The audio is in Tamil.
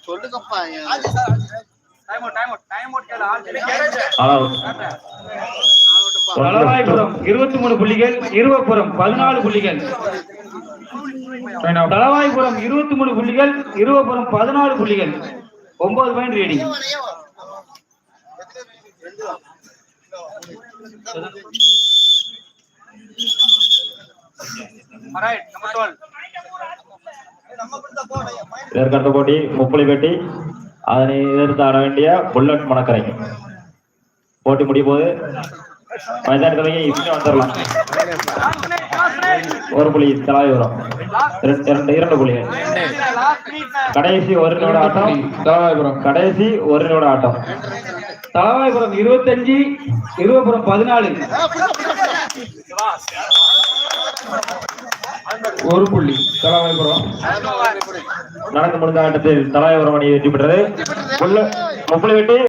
சொல்லுங்கப்பா. தளவாய்புரம் 23 புள்ளிகள், இருவபுரம் 14 புள்ளிகள். தளவாய்புரம் 23 புள்ளிகள், இருவபுரம் 14 புள்ளிகள். 9 பாயிண்ட் ரீடிங். இதற்கடுத்த போட்டி முப்புலிப்பட்டி, அதனை எதிர்த்து ஆட வேண்டிய புல்லட் மணக்கரை. போட்டி முடியும் போது மைதானத்திலேயே இப்படி வந்துடலாம். ஒரு புள்ளி தலாவிபுரம், 2 புள்ளிகள். கடைசி ஒரு நிமிட ஆட்டம் தலவாய்புரம். கடைசி ஒரு நிமிட ஆட்டம். தலவாய்புரம் 25, இருவபுரம் 14. ஒரு புள்ளி தலவாய்புரம். நடந்து முடிந்த ஆட்டத்தில் தலவாய்புரம் அணி வெற்றி பெற்றது. முப்புலிப்பட்டி